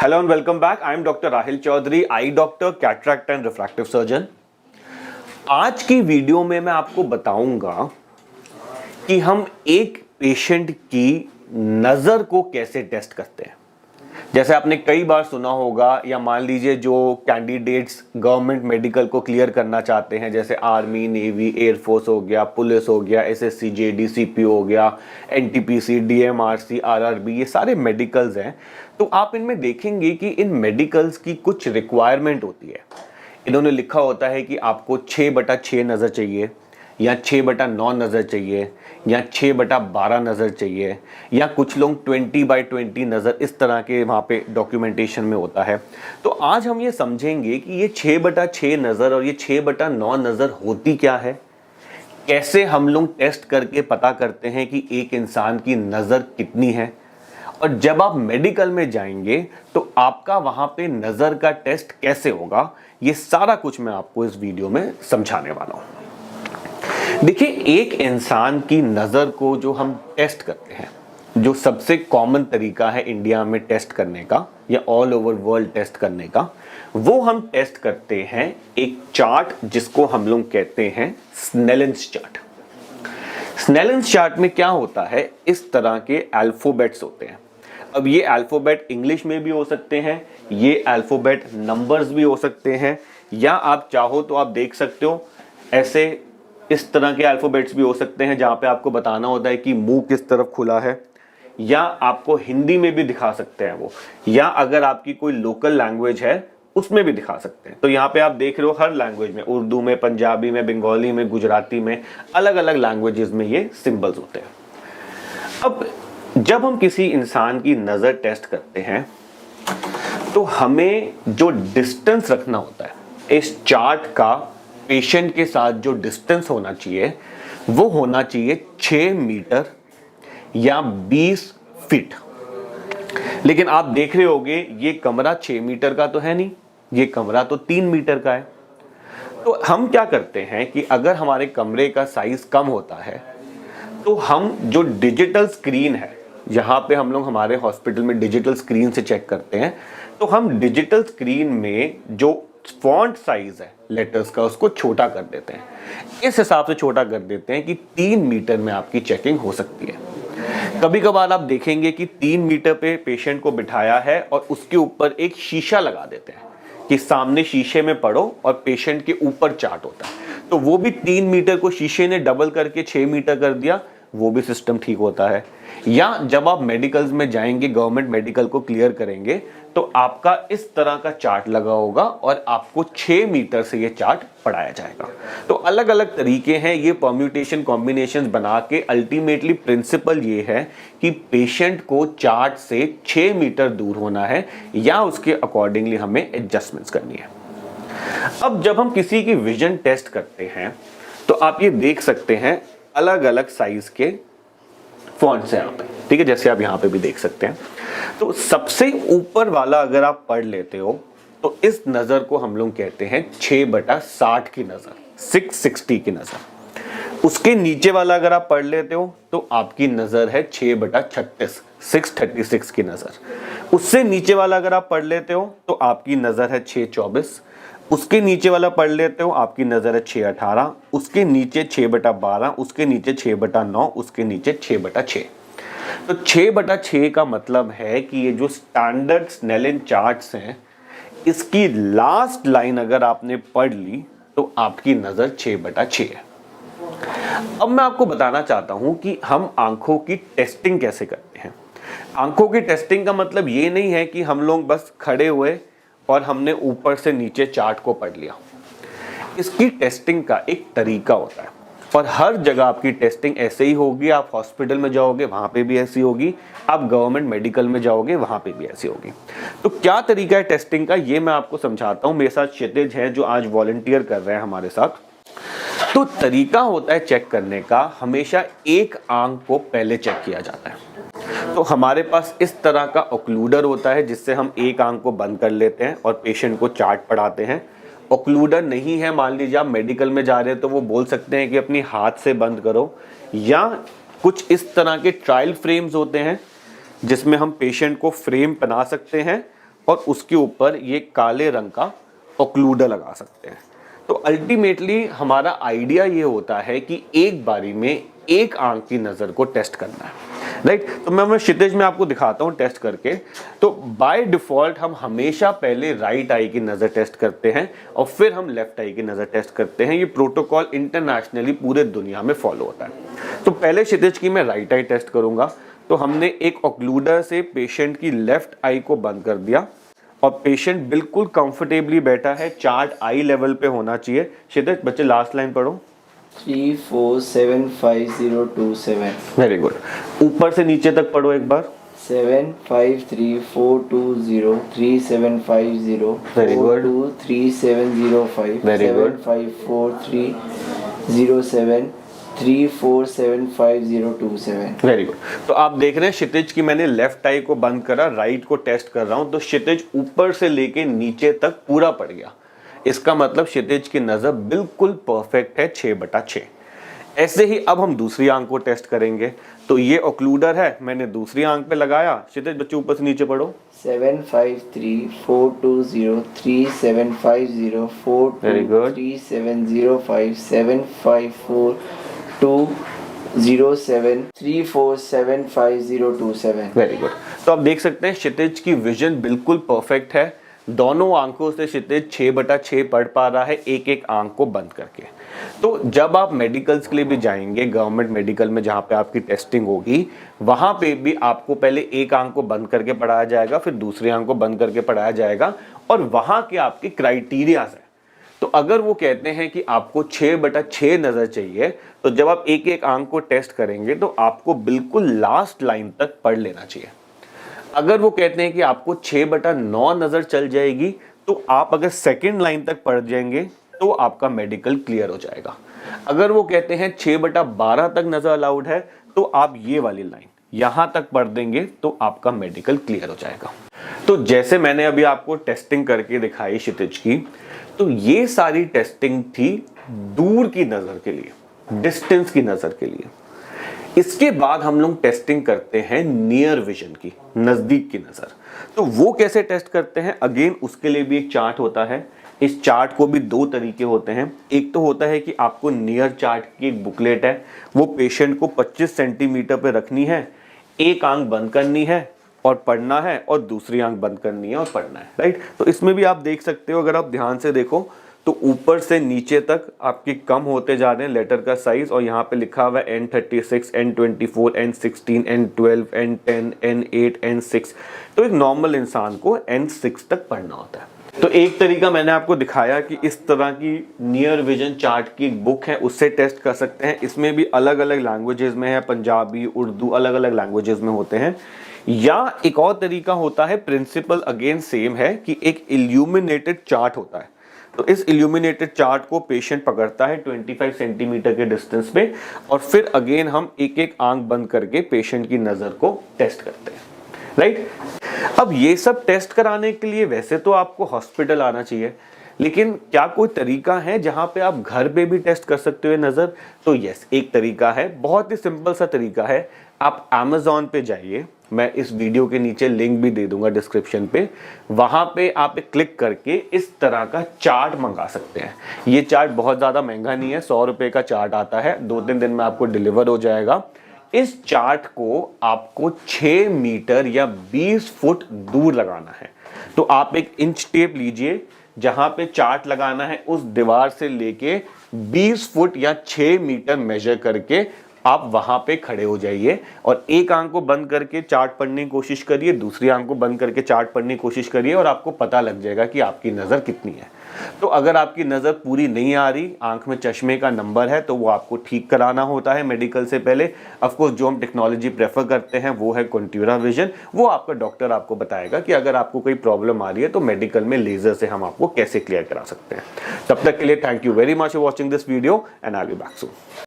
Hello and welcome back. I am Dr. Rahil Chaudhary, eye doctor, cataract and refractive surgeon. आज की video में मैं आपको बताऊंगा कि हम एक पेशेंट की नज़र को कैसे टेस्ट करते हैं। जैसे आपने कई बार सुना होगा या मान लीजिए जो कैंडिडेट्स गवर्नमेंट मेडिकल को क्लियर करना चाहते हैं, जैसे आर्मी, नेवी, एयरफोर्स हो गया, पुलिस हो गया, एसएससी, जेडी, सीपीओ हो गया, एनटीपीसी, डीएमआरसी, आरआरबी, ये सारे मेडिकल्स हैं। तो आप इनमें देखेंगे कि इन मेडिकल्स की कुछ रिक्वायरमेंट होती है। इन्होंने लिखा होता है कि आपको 6/6 नज़र चाहिए या 6/9 नज़र चाहिए या 6/12 नज़र चाहिए या कुछ लोग 20/20 नज़र, इस तरह के वहाँ पे डॉक्यूमेंटेशन में होता है। तो आज हम ये समझेंगे कि ये 6/6 नज़र और ये 6/9 नज़र होती क्या है, कैसे हम लोग टेस्ट करके पता करते हैं कि एक इंसान की नज़र कितनी है, और जब आप मेडिकल में जाएंगे तो आपका वहाँ पे नज़र का टेस्ट कैसे होगा, ये सारा कुछ मैं आपको इस वीडियो में समझाने वाला हूँ। देखिए, एक इंसान की नज़र को जो हम टेस्ट करते हैं, जो सबसे कॉमन तरीका है इंडिया में टेस्ट करने का या ऑल ओवर वर्ल्ड टेस्ट करने का, वो हम टेस्ट करते हैं एक चार्ट जिसको हम लोग कहते हैं स्नेलेंस चार्ट। स्नेलेंस चार्ट में क्या होता है, इस तरह के अल्फाबेट्स होते हैं। अब ये अल्फाबेट इंग्लिश में भी हो सकते हैं, ये अल्फाबेट नंबर्स भी हो सकते हैं, या आप चाहो तो आप देख सकते हो ऐसे इस तरह के अल्फाबेट्स भी हो सकते हैं जहाँ पे आपको बताना होता है कि मुंह किस तरफ खुला है, या आपको हिंदी में भी दिखा सकते हैं वो, या अगर आपकी कोई लोकल लैंग्वेज है उसमें भी दिखा सकते हैं। तो यहाँ पे आप देख रहे हो हर लैंग्वेज में, उर्दू में, पंजाबी में, बंगाली में, गुजराती में, अलग अलग लैंग्वेजेस में ये सिंबल्स होते हैं। अब जब हम किसी इंसान की नज़र टेस्ट करते हैं तो हमें जो डिस्टेंस रखना होता है इस चार्ट का, पेशेंट के साथ जो डिस्टेंस होना चाहिए वो होना चाहिए 6 मीटर या 20 फीट। लेकिन आप देख रहे होंगे ये कमरा 6 मीटर का तो है नहीं, ये कमरा तो 3 मीटर का है। तो हम क्या करते हैं कि अगर हमारे कमरे का साइज कम होता है तो हम जो डिजिटल स्क्रीन है, यहाँ पे हम लोग हमारे हॉस्पिटल में डिजिटल स्क्रीन से चेक करते हैं, तो हम डिजिटल स्क्रीन में जो फॉन्ट साइज है लेटर्स का उसको छोटा कर देते हैं। इस हिसाब से छोटा कर देते हैं कि 3 मीटर में आपकी चेकिंग हो सकती है। कभी कभार आप देखेंगे कि 3 मीटर पे पेशेंट को बिठाया है और उसके ऊपर एक शीशा लगा देते हैं कि सामने शीशे में पढ़ो, और पेशेंट के ऊपर चार्ट होता है। तो वो भी 3 मीटर को शीशे ने डबल करके 6 मीटर कर दिया, वो भी सिस्टम ठीक होता है। या जब आप मेडिकल्स में जाएंगे, गवर्नमेंट मेडिकल को क्लियर करेंगे, तो आपका इस तरह का चार्ट लगा होगा और आपको 6 मीटर से ये चार्ट पढ़ाया जाएगा। तो अलग अलग तरीके हैं, ये परम्यूटेशन कॉम्बिनेशंस बना के अल्टीमेटली प्रिंसिपल ये है कि पेशेंट को चार्ट से 6 मीटर दूर होना है या उसके अकॉर्डिंगली हमें एडजस्टमेंट्स करनी है। अब जब हम किसी की विजन टेस्ट करते हैं तो आप ये देख सकते हैं अलग अलग साइज के फॉन्ट्स हैं यहाँ पे, ठीक है, जैसे आप यहाँ पे भी देख सकते हैं। तो सबसे ऊपर वाला अगर आप पढ़ लेते हो तो इस नज़र को हम लोग कहते हैं 6/60 की नज़र, 660 की नज़र। उसके नीचे वाला अगर आप पढ़ लेते हो तो आपकी नज़र है 6/36, 636 की नज़र। उससे नीचे वाला अगर आप पढ़ लेते हो तो आपकी नज़र है 624। उसके नीचे वाला पढ़ लेते हो आपकी नज़र है 618, उसके नीचे 6/12, उसके नीचे 6/9, उसके नीचे 6/6। तो 6/6 का मतलब है कि ये जो स्टैंडर्ड स्नेलन चार्ट्स हैं, इसकी लास्ट लाइन अगर आपने पढ़ ली तो आपकी नज़र 6/6 है। अब मैं आपको बताना चाहता हूं कि हम आंखों की टेस्टिंग कैसे करते हैं। आंखों की टेस्टिंग का मतलब ये नहीं है कि हम लोग बस खड़े हुए और हमने ऊपर से नीचे चार्ट को पढ़ लिया। इसकी टेस्टिंग का एक तरीका होता है और हर जगह आपकी टेस्टिंग ऐसे ही होगी। आप हॉस्पिटल में जाओगे वहाँ पे भी ऐसी होगी, आप गवर्नमेंट मेडिकल में जाओगे वहाँ पे भी ऐसी होगी। तो क्या तरीका है टेस्टिंग का, ये मैं आपको समझाता हूँ। मेरे साथ क्षितिज है जो आज वॉलंटियर कर रहे हैं हमारे साथ। तो तरीका होता है चेक करने का, हमेशा एक आंख को पहले चेक किया जाता है। तो हमारे पास इस तरह का ऑक्लूडर होता है जिससे हम एक आंख को बंद कर लेते हैं और पेशेंट को चार्ट पढ़ाते हैं। ऑक्लूडर नहीं है, मान लीजिए आप मेडिकल में जा रहे हैं तो वो बोल सकते हैं कि अपनी हाथ से बंद करो, या कुछ इस तरह के ट्रायल फ्रेम्स होते हैं जिसमें हम पेशेंट को फ्रेम बना सकते हैं और उसके ऊपर ये काले रंग का ऑक्लूडर लगा सकते हैं। तो अल्टीमेटली हमारा आइडिया ये होता है कि एक बारी में एक आंख की नज़र को टेस्ट करना है, राइट। तो मैं क्षितिज में आपको दिखाता हूँ टेस्ट करके। तो बाय डिफॉल्ट हम हमेशा पहले राइट आई की नज़र टेस्ट करते हैं और फिर हम लेफ्ट आई की नज़र टेस्ट करते हैं। ये प्रोटोकॉल इंटरनेशनली पूरे दुनिया में फॉलो होता है। तो पहले क्षितिज की मैं राइट आई टेस्ट करूंगा। तो हमने एक ऑक्लूडर से पेशेंट की लेफ्ट आई को बंद कर दिया और पेशेंट बिल्कुल कंफर्टेबली बैठा है, चार्ट आई लेवल पे होना चाहिए। क्षितिज बच्चे लास्ट लाइन पढ़ो। 347502 वेरी गुड। ऊपर से नीचे तक पढ़ो एक बार। 7534203750 Very good. 423705 Very good. 754307 347502 very good. तो आप देख रहे हैं क्षितिज की मैंने लेफ्ट आई को बंद करा, राइट को टेस्ट कर रहा हूं, तो क्षितिज ऊपर से लेके नीचे तक पूरा पड़ गया। इसका मतलब क्षितिज की नजर बिल्कुल परफेक्ट है, 6/6। ऐसे ही अब हम दूसरी आंख को टेस्ट करेंगे। तो ये ऑक्लूडर है, मैंने दूसरी आंख पे लगाया। क्षितिज बच्चे ऊपर से नीचे पढ़ो। 7534203750 Very good. 423705 754207 347502 very good. तो आप देख सकते हैं क्षितिज की विजन बिल्कुल परफेक्ट है। दोनों आंखों से क्षितिज 6/6 पढ़ पा रहा है, एक एक आंख को बंद करके। तो जब आप मेडिकल्स के लिए भी जाएंगे, गवर्नमेंट मेडिकल में जहाँ पे आपकी टेस्टिंग होगी, वहाँ पे भी आपको पहले एक आंख को बंद करके पढ़ाया जाएगा, फिर दूसरी आंख को बंद करके पढ़ाया जाएगा और वहाँ के आपके क्राइटेरियाज है। तो अगर वो कहते हैं कि आपको 6/6 नज़र चाहिए, तो जब आप एक एक आंख को टेस्ट करेंगे तो आपको बिल्कुल लास्ट लाइन तक पढ़ लेना चाहिए। अगर वो कहते हैं कि आपको 6/9 नज़र चल जाएगी, तो आप अगर सेकेंड लाइन तक पढ़ जाएंगे तो आपका मेडिकल क्लियर हो जाएगा। अगर वो कहते हैं 6/12 तक नज़र अलाउड है, तो आप ये वाली लाइन यहाँ तक पढ़ देंगे तो आपका मेडिकल क्लियर हो जाएगा। तो जैसे मैंने अभी आपको टेस्टिंग करके दिखाई क्षितिज की, तो ये सारी टेस्टिंग थी दूर की नज़र के लिए, डिस्टेंस की नज़र के लिए। इसके बाद हम लोग टेस्टिंग करते हैं नियर विजन की, नज़दीक की नज़र। तो वो कैसे टेस्ट करते हैं? अगेन उसके लिए भी एक चार्ट होता है। इस चार्ट को भी दो तरीके होते हैं। एक तो होता है कि आपको नियर चार्ट की एक बुकलेट है, वो पेशेंट को 25 सेंटीमीटर पे रखनी है, एक आंख बंद करनी है और पढ़ना है, और दूसरी आंख बंद करनी है और पढ़ना है, राइट। तो इसमें भी आप देख सकते हो, अगर आप ध्यान से देखो तो ऊपर से नीचे तक आपकी कम होते जा रहे हैं लेटर का साइज, और यहाँ पे लिखा हुआ है N36, N24, N16, N12, N10, N8, N6। तो एक नॉर्मल इंसान को N6 तक पढ़ना होता है। तो एक तरीका मैंने आपको दिखाया कि इस तरह की नियर विजन चार्ट की एक बुक है, उससे टेस्ट कर सकते हैं। इसमें भी अलग अलग लैंग्वेजेस में है, पंजाबी, उर्दू, अलग अलग लैंग्वेजेस में होते हैं। या एक और तरीका होता है, प्रिंसिपल अगेन सेम है, कि एक इल्यूमिनेटेड चार्ट होता है। तो इस इल्यूमिनेटेड चार्ट को पेशेंट पकड़ता है 25 सेंटीमीटर के डिस्टेंस पे, और फिर अगेन हम एक एक आंख बंद करके पेशेंट की नज़र को टेस्ट करते हैं, राइट। अब ये सब टेस्ट कराने के लिए वैसे तो आपको हॉस्पिटल आना चाहिए, लेकिन क्या कोई तरीका है जहां पे आप घर पे भी टेस्ट कर सकते हो नज़र? तो यस, एक तरीका है, बहुत ही सिंपल सा तरीका है। आप Amazon पे जाइए, मैं इस वीडियो के नीचे लिंक भी दे दूंगा डिस्क्रिप्शन पे, वहां पे आप क्लिक करके इस तरह का चार्ट मंगा सकते हैं। ये चार्ट बहुत ज़्यादा महंगा नहीं है, 100 रुपये का चार्ट आता है, 2-3 दिन में आपको डिलीवर हो जाएगा। इस चार्ट को आपको 6 मीटर या 20 फुट दूर लगाना है। तो आप एक इंच टेप लीजिए, जहां पे चार्ट लगाना है उस दीवार से लेके 20 फुट या 6 मीटर मेजर करके आप वहां पे खड़े हो जाइए, और एक आंख को बंद करके चार्ट पढ़ने की कोशिश करिए, दूसरी आंख को बंद करके चार्ट पढ़ने की कोशिश करिए, और आपको पता लग जाएगा कि आपकी नज़र कितनी है। तो अगर आपकी नज़र पूरी नहीं आ रही, आंख में चश्मे का नंबर है, तो वो आपको ठीक कराना होता है मेडिकल से पहले। ऑफकोर्स जो हम टेक्नोलॉजी प्रेफर करते हैं वो है कॉन्ट्यूरा विजन। वो आपका डॉक्टर आपको बताएगा कि अगर आपको कोई प्रॉब्लम आ रही है तो मेडिकल में लेजर से हम आपको कैसे क्लियर करा सकते हैं। तब तक के लिए thank you very much for watching this video, and I will be back soon.